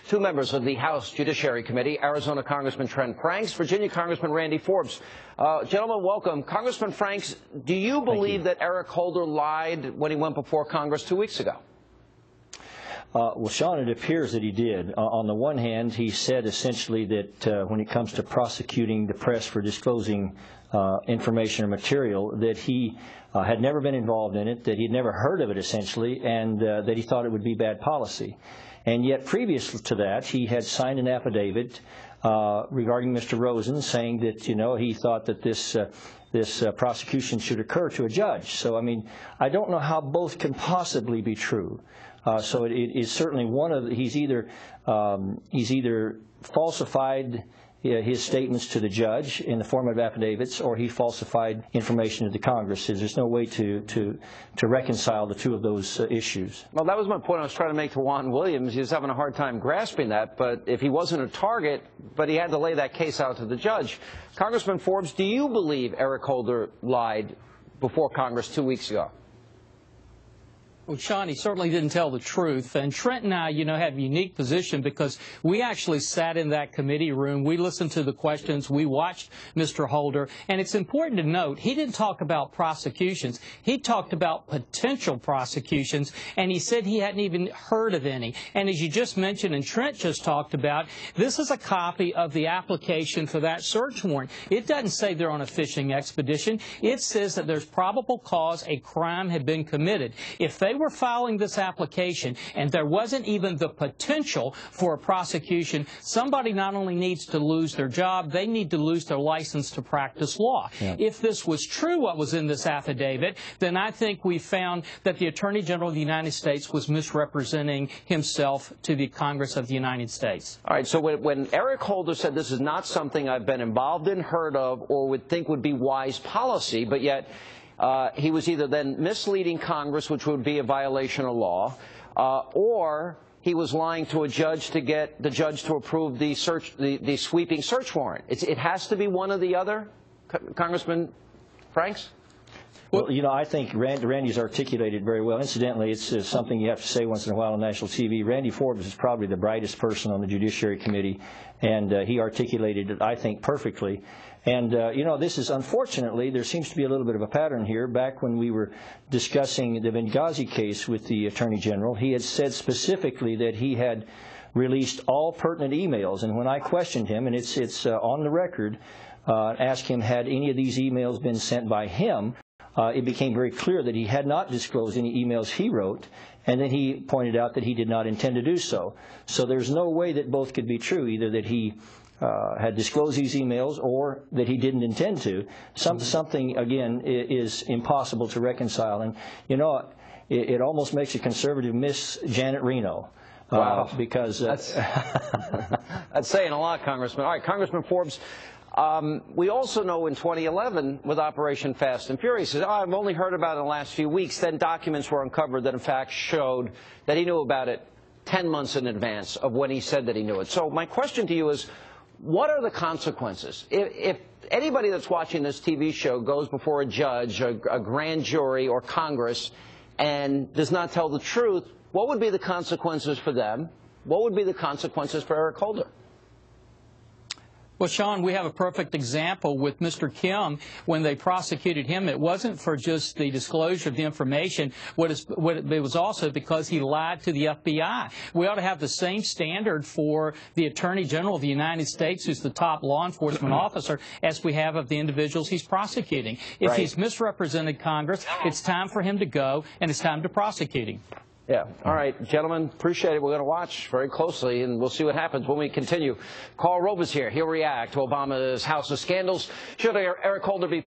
Two members of the House Judiciary Committee, Arizona Congressman Trent Franks, Virginia Congressman Randy Forbes. Gentlemen, welcome. Congressman Franks, do you believe that Eric Holder lied when he went before Congress 2 weeks ago? Well, Sean, it appears that he did. On the one hand, he said essentially that when it comes to prosecuting the press for disclosing information or material, that he had never been involved in it, that he had never heard of it essentially, and that he thought it would be bad policy. And yet previous to that, he had signed an affidavit regarding Mr. Rosen saying that, you know, he thought that this prosecution should occur to a judge. So, I mean, I don't know how both can possibly be true. So it is certainly one of he's either falsified his statements to the judge in the form of affidavits, or he falsified information to the Congress. There's no way to reconcile the two of those issues. Well, that was my point I was trying to make to Juan Williams. He was having a hard time grasping that, but if he wasn't a target, but he had to lay that case out to the judge. Congressman Forbes, do you believe Eric Holder lied before Congress 2 weeks ago? Well, Sean, he certainly didn't tell the truth. And Trent and I, you know, have a unique position because we actually sat in that committee room. We listened to the questions. We watched Mr. Holder. And it's important to note, he didn't talk about prosecutions. He talked about potential prosecutions, and he said he hadn't even heard of any. And as you just mentioned and Trent just talked about, this is a copy of the application for that search warrant. It doesn't say they're on a fishing expedition. It says that there's probable cause a crime had been committed. If they were filing this application and there wasn't even the potential for a prosecution, somebody not only needs to lose their job, they need to lose their license to practice law. Yeah. If this was true, what was in this affidavit, then I think we found that the Attorney General of the United States was misrepresenting himself to the Congress of the United States. All right, so when Eric Holder said this is not something I've been involved in, heard of, or would think would be wise policy, but yet he was either then misleading Congress, which would be a violation of law, or he was lying to a judge to get the judge to approve the sweeping search warrant. It has to be one or the other, Congressman Franks? Well, you know, I think Randy's articulated very well. Incidentally, it's something you have to say once in a while on national TV. Randy Forbes is probably the brightest person on the Judiciary Committee, and he articulated it, I think, perfectly. And, you know, this is, unfortunately, there seems to be a little bit of a pattern here. Back when we were discussing the Benghazi case with the Attorney General, he had said specifically that he had released all pertinent emails. And when I questioned him, and it's on the record, asked him, had any of these emails been sent by him, it became very clear that he had not disclosed any emails he wrote, and then he pointed out that he did not intend to do so. So there's no way that both could be true, either that he had disclosed these emails or that he didn't intend to. Something, again, is impossible to reconcile. And, you know, it almost makes a conservative miss Janet Reno. Wow. Because that's saying a lot, Congressman. All right, Congressman Forbes, we also know in 2011 with Operation Fast and Furious, I've only heard about it in the last few weeks, then documents were uncovered that in fact showed that he knew about it 10 months in advance of when he said that he knew it. So my question to you is, what are the consequences? If anybody that's watching this TV show goes before a judge, a grand jury, or Congress and does not tell the truth, what would be the consequences for them? What would be the consequences for Eric Holder? Well, Sean, we have a perfect example with Mr. Kim. When they prosecuted him, it wasn't for just the disclosure of the information. It was also because he lied to the FBI. We ought to have the same standard for the Attorney General of the United States, who's the top law enforcement officer, as we have of the individuals he's prosecuting. If he's misrepresented Congress, it's time for him to go, and it's time to prosecute him. Yeah. All right, gentlemen, appreciate it. We're going to watch very closely, and we'll see what happens when we continue. Carl Rove is here. He'll react to Obama's House of Scandals. Should Eric Holder be